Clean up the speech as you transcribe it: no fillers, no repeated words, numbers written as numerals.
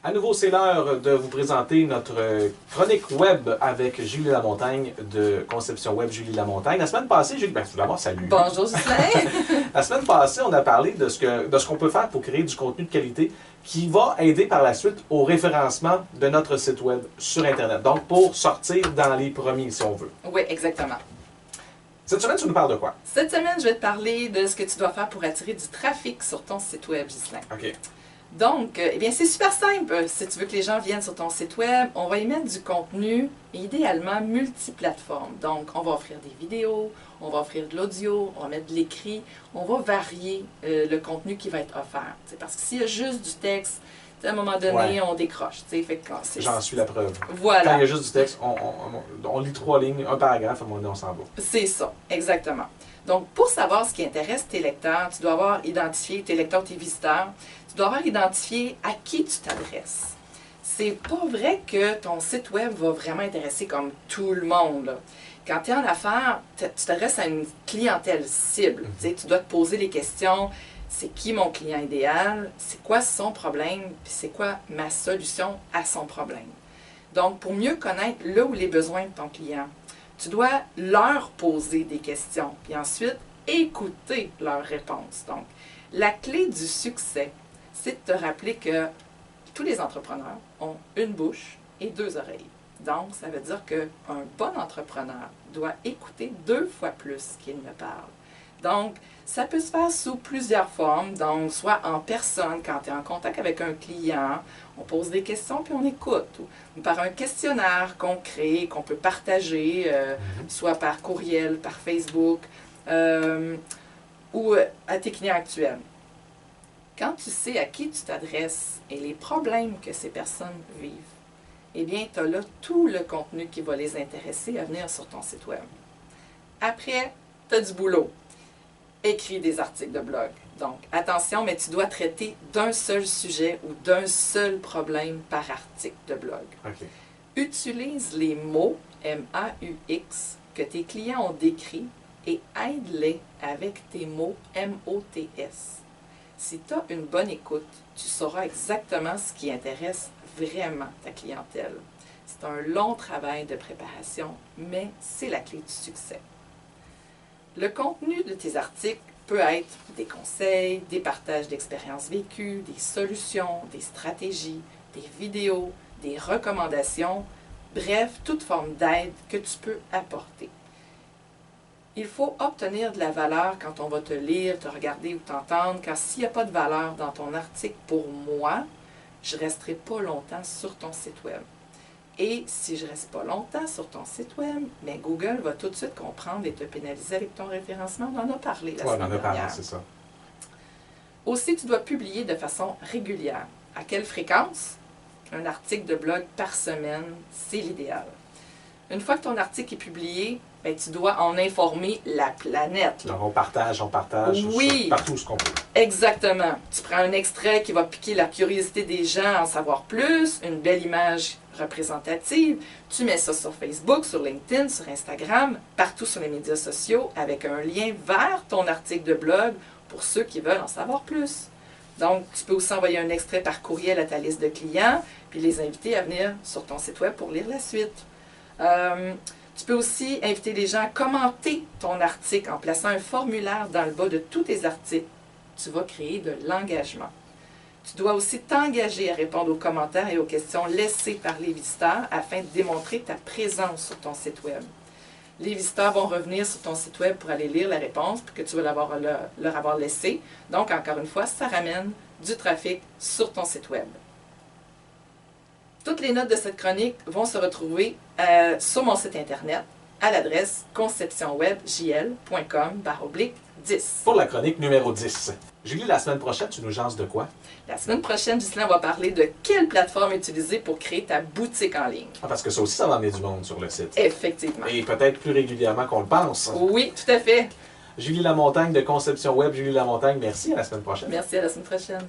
À nouveau, c'est l'heure de vous présenter notre chronique web avec Julie Lamontagne de Conception Web Julie Lamontagne. La semaine passée, Julie, tout d'abord, salut. Bonjour, Ghislain. La semaine passée, on a parlé de ce qu'on peut faire pour créer du contenu de qualité qui va aider par la suite au référencement de notre site web sur Internet. Donc, pour sortir dans les premiers, si on veut. Oui, exactement. Cette semaine, tu nous parles de quoi? Cette semaine, je vais te parler de ce que tu dois faire pour attirer du trafic sur ton site web, Ghislain. OK. Donc, eh bien, c'est super simple. Si tu veux que les gens viennent sur ton site web, on va y mettre du contenu, idéalement multiplateforme. Donc, on va offrir des vidéos, on va offrir de l'audio, on va mettre de l'écrit, on va varier le contenu qui va être offert. T'sais, parce que s'il y a juste du texte, à un moment donné, on décroche. J'en suis la preuve. Voilà. Quand il y a juste du texte, on lit 3 lignes, un paragraphe, à un moment donné, on s'en va. C'est ça, exactement. Donc, pour savoir ce qui intéresse tes lecteurs, tu dois avoir identifié tes lecteurs, tes visiteurs, tu dois avoir identifié à qui tu t'adresses. C'est pas vrai que ton site web va vraiment intéresser comme tout le monde, là. Quand tu es en affaires, tu t'adresses à une clientèle cible. Tu dois te poser les questions. C'est qui mon client idéal? C'est quoi son problème? Puis c'est quoi ma solution à son problème? Donc, pour mieux connaître le ou les besoins de ton client, tu dois leur poser des questions, puis ensuite écouter leurs réponses. Donc, la clé du succès, c'est de te rappeler que tous les entrepreneurs ont une bouche et 2 oreilles. Donc, ça veut dire qu'un bon entrepreneur doit écouter 2 fois plus qu'il ne parle. Donc, ça peut se faire sous plusieurs formes, donc soit en personne, quand tu es en contact avec un client, on pose des questions puis on écoute, ou par un questionnaire qu'on crée, qu'on peut partager, soit par courriel, par Facebook, ou à tes clients actuels. Quand tu sais à qui tu t'adresses et les problèmes que ces personnes vivent, eh bien, tu as là tout le contenu qui va les intéresser à venir sur ton site web. Après, tu as du boulot. Écris des articles de blog. Donc, attention, mais tu dois traiter d'un seul sujet ou d'un seul problème par article de blog. OK. Utilise les mots, M-A-U-X, que tes clients ont décrits et aide-les avec tes mots, M-O-T-S. Si tu as une bonne écoute, tu sauras exactement ce qui intéresse vraiment ta clientèle. C'est un long travail de préparation, mais c'est la clé du succès. Le contenu de tes articles peut être des conseils, des partages d'expériences vécues, des solutions, des stratégies, des vidéos, des recommandations, bref, toute forme d'aide que tu peux apporter. Il faut obtenir de la valeur quand on va te lire, te regarder ou t'entendre, car s'il n'y a pas de valeur dans ton article, pour moi, je ne resterai pas longtemps sur ton site web. Et si je ne reste pas longtemps sur ton site web, mais Google va tout de suite comprendre et te pénaliser avec ton référencement. On en a parlé la semaine dernière. Parlé, c'est ça. Aussi, tu dois publier de façon régulière. À quelle fréquence? Un article de blog par semaine, c'est l'idéal. Une fois que ton article est publié, bien, tu dois en informer la planète. Alors, on partage oui, partout ce qu'on peut. Exactement. Tu prends un extrait qui va piquer la curiosité des gens à en savoir plus, une belle image représentative, tu mets ça sur Facebook, sur LinkedIn, sur Instagram, partout sur les médias sociaux, avec un lien vers ton article de blog pour ceux qui veulent en savoir plus. Donc, tu peux aussi envoyer un extrait par courriel à ta liste de clients, puis les inviter à venir sur ton site web pour lire la suite. Tu peux aussi inviter les gens à commenter ton article en plaçant un formulaire dans le bas de tous tes articles. Tu vas créer de l'engagement. Tu dois aussi t'engager à répondre aux commentaires et aux questions laissées par les visiteurs afin de démontrer ta présence sur ton site web. Les visiteurs vont revenir sur ton site web pour aller lire la réponse que tu vas leur avoir laissée. Donc, encore une fois, ça ramène du trafic sur ton site web. Toutes les notes de cette chronique vont se retrouver sur mon site internet à l'adresse conceptionwebjl.com/10. Pour la chronique numéro 10. Julie, la semaine prochaine, tu nous jases de quoi? La semaine prochaine, Ghislain, on va parler de quelle plateforme utiliser pour créer ta boutique en ligne. Ah, parce que ça aussi, ça va amener du monde sur le site. Effectivement. Et peut-être plus régulièrement qu'on le pense. Oui, tout à fait. Julie Lamontagne de Conception Web. Julie Lamontagne, merci. À la semaine prochaine. Merci, à la semaine prochaine.